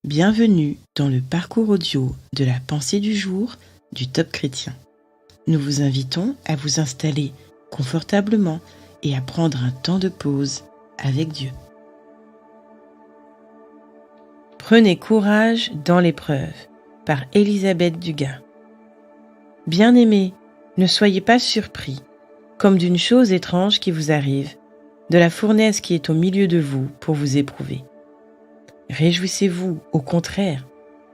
Bienvenue dans le parcours audio de la pensée du jour du Top Chrétien. Nous vous invitons à vous installer confortablement et à prendre un temps de pause avec Dieu. Prenez courage dans l'épreuve par Elisabeth Dugas. Bien-aimés, ne soyez pas surpris, comme d'une chose étrange qui vous arrive, de la fournaise qui est au milieu de vous pour vous éprouver. Réjouissez-vous, au contraire,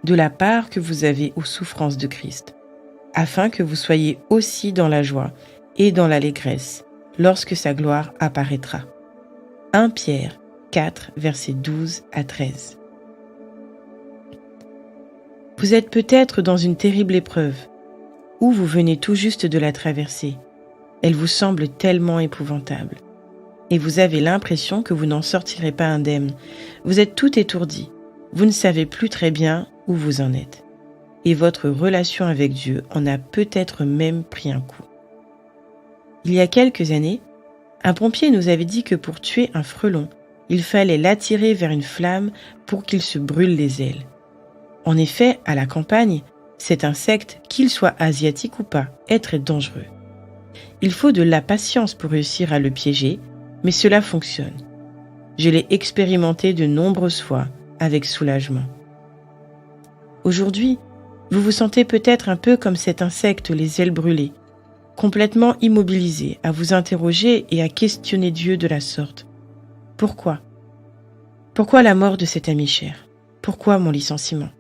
de la part que vous avez aux souffrances de Christ, afin que vous soyez aussi dans la joie et dans l'allégresse lorsque sa gloire apparaîtra. 1 Pierre 4, versets 12 à 13. Vous êtes peut-être dans une terrible épreuve, ou vous venez tout juste de la traverser. Elle vous semble tellement épouvantable. Et vous avez l'impression que vous n'en sortirez pas indemne. Vous êtes tout étourdi. Vous ne savez plus très bien où vous en êtes. Et votre relation avec Dieu en a peut-être même pris un coup. Il y a quelques années, un pompier nous avait dit que pour tuer un frelon, il fallait l'attirer vers une flamme pour qu'il se brûle les ailes. En effet, à la campagne, cet insecte, qu'il soit asiatique ou pas, est très dangereux. Il faut de la patience pour réussir à le piéger, mais cela fonctionne. Je l'ai expérimenté de nombreuses fois avec soulagement. Aujourd'hui, vous vous sentez peut-être un peu comme cet insecte les ailes brûlées, complètement immobilisé, à vous interroger et à questionner Dieu de la sorte. Pourquoi ? Pourquoi la mort de cet ami cher ? Pourquoi mon licenciement ?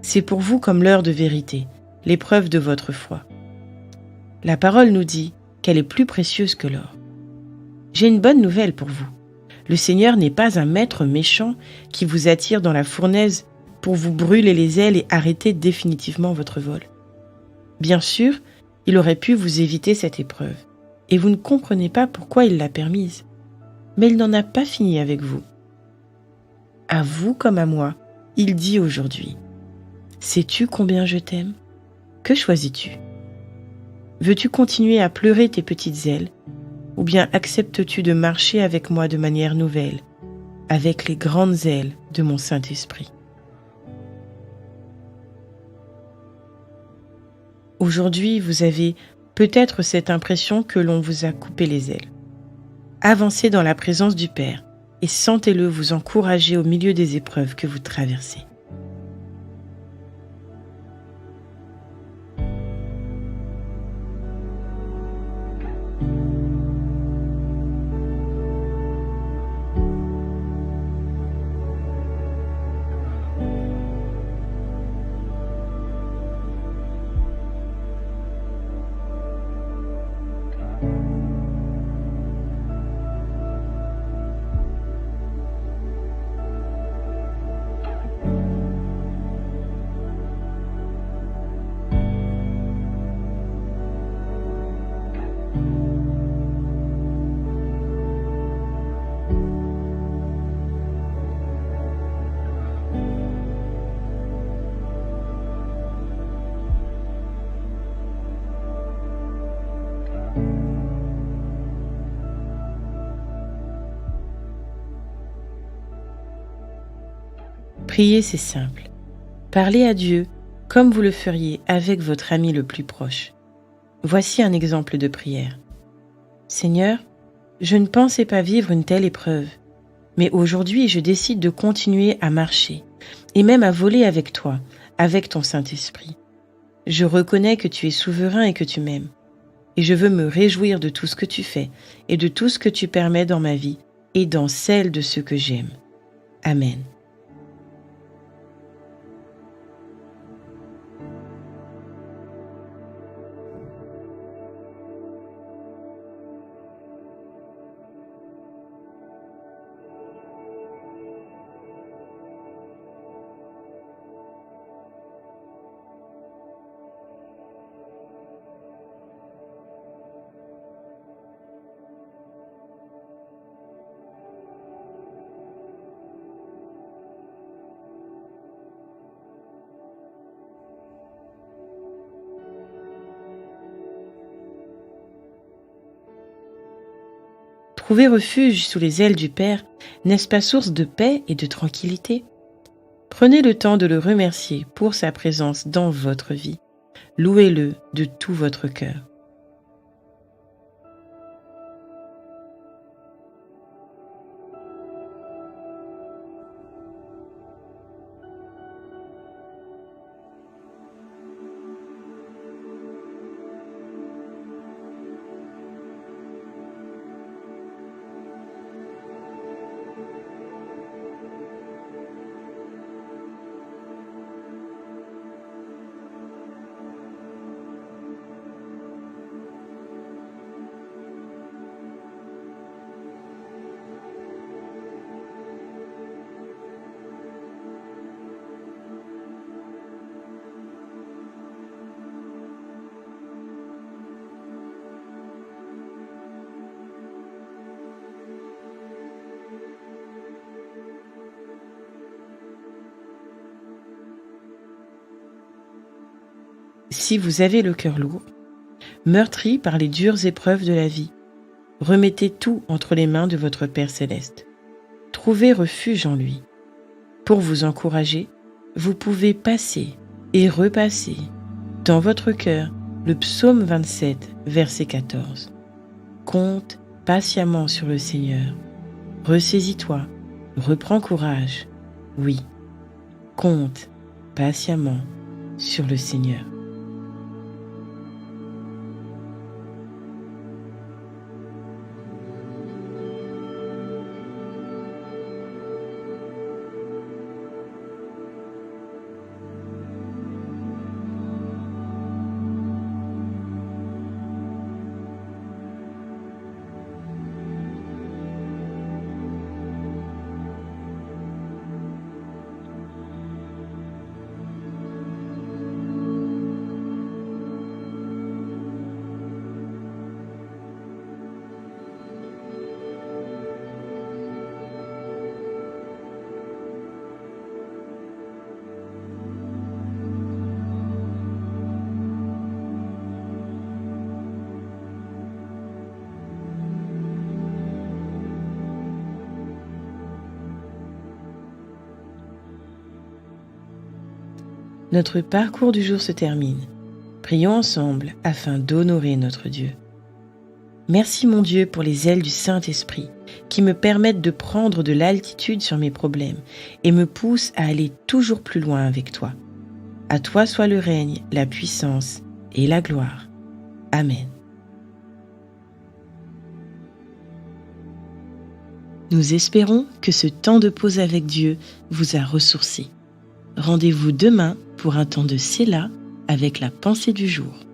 C'est pour vous comme l'heure de vérité, l'épreuve de votre foi. La parole nous dit qu'elle est plus précieuse que l'or. J'ai une bonne nouvelle pour vous. Le Seigneur n'est pas un maître méchant qui vous attire dans la fournaise pour vous brûler les ailes et arrêter définitivement votre vol. Bien sûr, il aurait pu vous éviter cette épreuve, et vous ne comprenez pas pourquoi il l'a permise. Mais il n'en a pas fini avec vous. À vous comme à moi, il dit aujourd'hui : « Sais-tu combien je t'aime ? Que choisis-tu ? Veux-tu continuer à pleurer tes petites ailes ? Ou bien acceptes-tu de marcher avec moi de manière nouvelle, avec les grandes ailes de mon Saint-Esprit ? Aujourd'hui, vous avez peut-être cette impression que l'on vous a coupé les ailes. Avancez dans la présence du Père et sentez-le vous encourager au milieu des épreuves que vous traversez. Prier, c'est simple. Parlez à Dieu comme vous le feriez avec votre ami le plus proche. Voici un exemple de prière. Seigneur, je ne pensais pas vivre une telle épreuve, mais aujourd'hui je décide de continuer à marcher et même à voler avec toi, avec ton Saint-Esprit. Je reconnais que tu es souverain et que tu m'aimes, et je veux me réjouir de tout ce que tu fais et de tout ce que tu permets dans ma vie et dans celle de ceux que j'aime. Amen. Trouver refuge sous les ailes du Père, n'est-ce pas source de paix et de tranquillité ? Prenez le temps de le remercier pour sa présence dans votre vie. Louez-le de tout votre cœur. Si vous avez le cœur lourd, meurtri par les dures épreuves de la vie, remettez tout entre les mains de votre Père céleste. Trouvez refuge en lui. Pour vous encourager, vous pouvez passer et repasser dans votre cœur le psaume 27, verset 14. Compte patiemment sur le Seigneur. Ressaisis-toi, reprends courage. Oui, compte patiemment sur le Seigneur. Notre parcours du jour se termine. Prions ensemble afin d'honorer notre Dieu. Merci mon Dieu pour les ailes du Saint-Esprit qui me permettent de prendre de l'altitude sur mes problèmes et me poussent à aller toujours plus loin avec toi. À toi soit le règne, la puissance et la gloire. Amen. Nous espérons que ce temps de pause avec Dieu vous a ressourci. Rendez-vous demain pour un temps de Séla avec la pensée du jour.